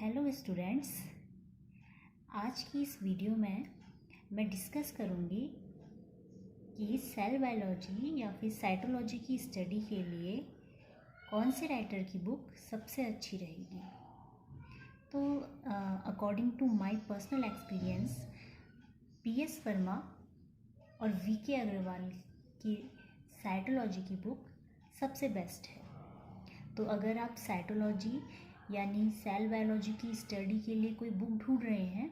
Hello students, आज की इस वीडियो में मैं डिस्कस करूँगी कि सेल बायोलॉजी या फिर साइटोलॉजी की स्टडी के लिए कौन से राइटर की बुक सबसे अच्छी रहेगी। तो according to my personal experience, PS Verma और वीके अग्रवाल की साइटोलॉजी की बुक सबसे बेस्ट है। तो अगर आप साइटोलॉजी यानी सेल बायोलॉजी की स्टडी के लिए कोई बुक ढूंढ रहे हैं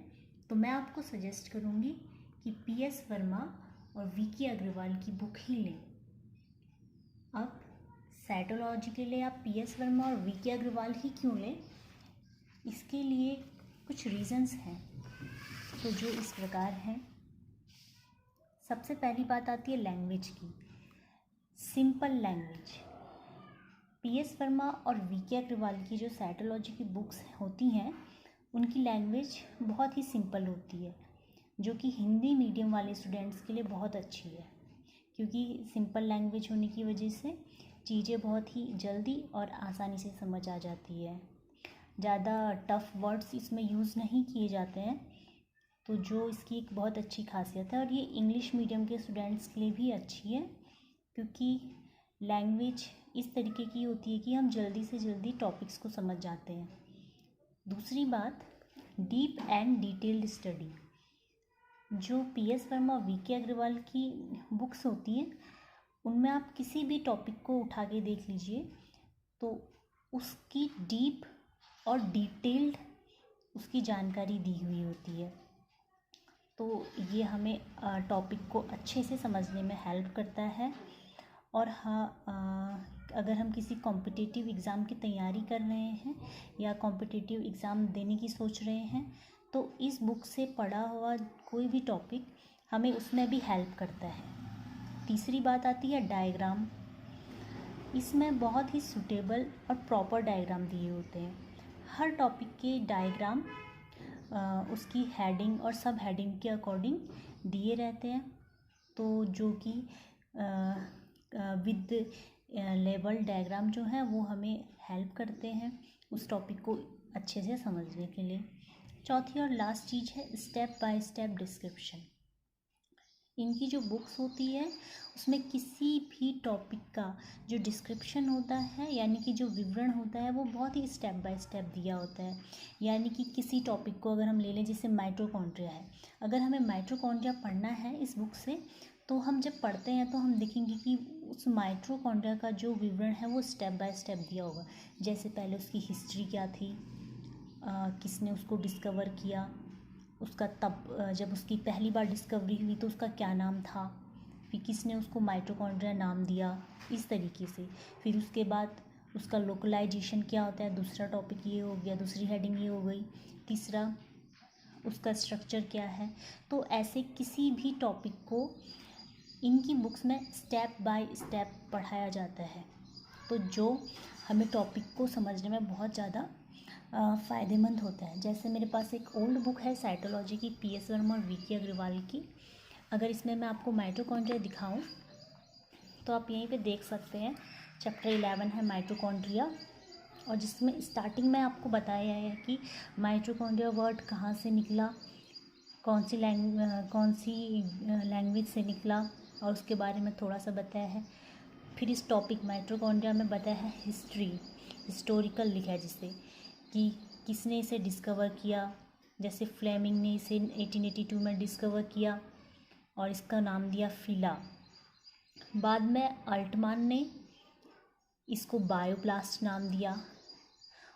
तो मैं आपको सजेस्ट करूंगी कि पीएस वर्मा और वीके अग्रवाल की बुक ही लें। अब साइटोलॉजी के लिए आप पीएस वर्मा और वीके अग्रवाल ही क्यों लें, इसके लिए कुछ रीज़न्स हैं तो जो इस प्रकार हैं। सबसे पहली बात आती है लैंग्वेज की, सिंपल लैंग्वेज। पीएस वर्मा और वीके अग्रवाल की जो साइटोलॉजी की बुक्स होती हैं उनकी लैंग्वेज बहुत ही सिंपल होती है, जो कि हिंदी मीडियम वाले स्टूडेंट्स के लिए बहुत अच्छी है, क्योंकि सिंपल लैंग्वेज होने की वजह से चीज़ें बहुत ही जल्दी और आसानी से समझ आ जाती है। ज़्यादा टफ वर्ड्स इसमें यूज़ नहीं किए जाते हैं, तो जो इसकी एक बहुत अच्छी खासियत है। और ये इंग्लिश मीडियम के स्टूडेंट्स के लिए भी अच्छी है, क्योंकि लैंग्वेज इस तरीके की होती है कि हम जल्दी से जल्दी टॉपिक्स को समझ जाते हैं। दूसरी बात, डीप एंड डिटेल्ड स्टडी। जो पीएस वर्मा और वीके अग्रवाल की बुक्स होती हैं उनमें आप किसी भी टॉपिक को उठा के देख लीजिए तो उसकी डीप और डिटेल्ड उसकी जानकारी दी हुई होती है। तो ये हमें टॉपिक को अच्छे से समझने में हेल्प करता है। और हाँ, अगर हम किसी कॉम्पिटिटिव एग्ज़ाम की तैयारी कर रहे हैं या कॉम्पिटिटिव एग्ज़ाम देने की सोच रहे हैं तो इस बुक से पढ़ा हुआ कोई भी टॉपिक हमें उसमें भी हेल्प करता है। तीसरी बात आती है डायग्राम। इसमें बहुत ही सूटेबल और प्रॉपर डायग्राम दिए होते हैं। हर टॉपिक के डायग्राम उसकी हेडिंग और सब हेडिंग के अकॉर्डिंग दिए रहते हैं, तो जो कि विद लेवल डायग्राम जो है वो हमें हेल्प करते हैं उस टॉपिक को अच्छे से समझने के लिए। चौथी और लास्ट चीज़ है स्टेप बाय स्टेप डिस्क्रिप्शन। इनकी जो बुक्स होती है उसमें किसी भी टॉपिक का जो डिस्क्रिप्शन होता है यानी कि जो विवरण होता है वो बहुत ही स्टेप बाय स्टेप दिया होता है। यानी कि किसी टॉपिक को अगर हम ले लें, जैसे माइटोकॉन्ड्रिया है, अगर हमें माइटोकॉन्ड्रिया पढ़ना है इस बुक से तो हम जब पढ़ते हैं तो हम देखेंगे कि उस माइटोकॉन्ड्रिया का जो विवरण है वो स्टेप बाय स्टेप दिया होगा। जैसे पहले उसकी हिस्ट्री क्या थी, किसने उसको डिस्कवर किया, उसका तब जब उसकी पहली बार डिस्कवरी हुई तो उसका क्या नाम था, फिर किसने उसको माइटोकॉन्ड्रिया नाम दिया, इस तरीके से। फिर उसके बाद उसका लोकलाइजेशन क्या होता है, दूसरा टॉपिक ये हो गया, दूसरी हेडिंग ये हो गई। तीसरा, उसका स्ट्रक्चर क्या है। तो ऐसे किसी भी टॉपिक को इनकी बुक्स में स्टेप बाय स्टेप पढ़ाया जाता है, तो जो हमें टॉपिक को समझने में बहुत ज़्यादा फ़ायदेमंद होता है। जैसे मेरे पास एक ओल्ड बुक है साइटोलॉजी की, पीएस वर्मा और वीके अग्रवाल की। अगर इसमें मैं आपको माइटोकॉन्ड्रिया दिखाऊं तो आप यहीं पे देख सकते हैं, चैप्टर 11 है माइटोकॉन्ड्रिया, और जिसमें स्टार्टिंग में आपको बताया है कि माइटोकॉन्ड्रिया वर्ड कहाँ से निकला, कौन सी लैंग्वेज से निकला, और उसके बारे में थोड़ा सा बताया है। फिर इस टॉपिक माइटोकॉन्ड्रिया में बताया है हिस्टोरिकल लिखा है, जिससे कि किसने इसे डिस्कवर किया। जैसे फ्लेमिंग ने इसे 1882 में डिस्कवर किया और इसका नाम दिया फिला। बाद में अल्टमान ने इसको बायोब्लास्ट नाम दिया,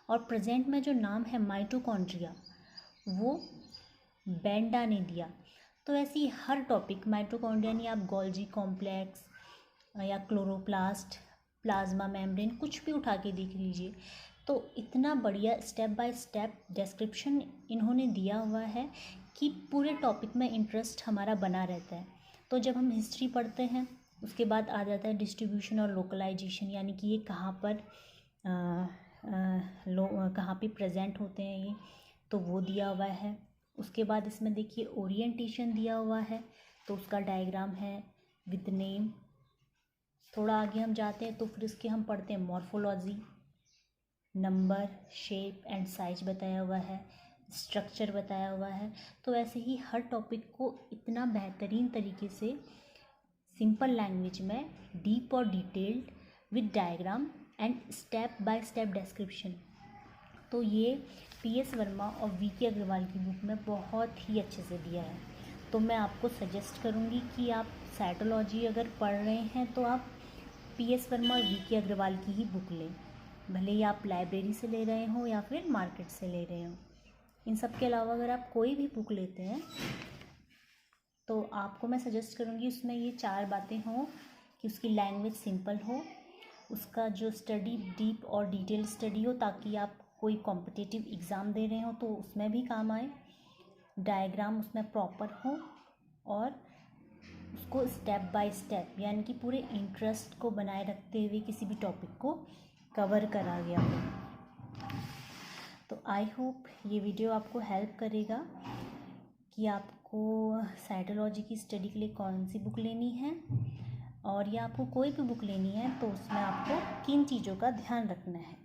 और प्रेजेंट में जो नाम है माइटोकॉन्ड्रिया वो बेंडा ने दिया। तो ऐसे ही हर टॉपिक माइटोकॉन्ड्रिया नहीं, आप गोल्जी कॉम्प्लेक्स या क्लोरोप्लास्ट, प्लाज्मा मेम्ब्रेन, कुछ भी उठा के देख लीजिए, तो इतना बढ़िया स्टेप बाय स्टेप डिस्क्रिप्शन इन्होंने दिया हुआ है कि पूरे टॉपिक में इंटरेस्ट हमारा बना रहता है। तो जब हम हिस्ट्री पढ़ते हैं उसके बाद आ जाता है डिस्ट्रीब्यूशन और लोकलाइजेशन, यानी कि ये कहाँ पर कहाँ पे प्रेजेंट होते हैं ये, तो वो दिया हुआ है। उसके बाद इसमें देखिए ओरिएंटेशन दिया हुआ है, तो उसका डायग्राम है विद नेम। थोड़ा आगे हम जाते हैं तो फिर इसके हम पढ़ते हैं morphology, number, shape and size बताया हुआ है, स्ट्रक्चर बताया हुआ है। तो ऐसे ही हर टॉपिक को इतना बेहतरीन तरीके से सिंपल लैंग्वेज में डीप और detailed with diagram and step by step description, तो ये PS वर्मा और VK अग्रवाल की बुक में बहुत ही अच्छे से दिया है। तो मैं आपको सजेस्ट करूँगी कि आप साइटोलॉजी अगर पढ़ रहे हैं तो आप PS वर्मा और VK अग्रवाल की ही बुक लें, भले ही आप लाइब्रेरी से ले रहे हो या फिर मार्केट से ले रहे हो। इन सब के अलावा अगर आप कोई भी बुक लेते हैं तो आपको मैं सजेस्ट करूँगी उसमें ये 4 बातें हों कि उसकी लैंग्वेज सिंपल हो, उसका जो स्टडी डीप और डिटेल स्टडी हो ताकि आप कोई कॉम्पिटिटिव एग्ज़ाम दे रहे हो तो उसमें भी काम आए, डायग्राम उसमें प्रॉपर हो और उसको स्टेप बाय स्टेप यानी कि पूरे इंटरेस्ट को बनाए रखते हुए किसी भी टॉपिक को कवर करा गया हो। तो आई होप ये वीडियो आपको हेल्प करेगा कि आपको साइटोलॉजी की स्टडी के लिए कौन सी बुक लेनी है, और या आपको कोई भी बुक लेनी है तो उसमें आपको किन चीज़ों का ध्यान रखना है।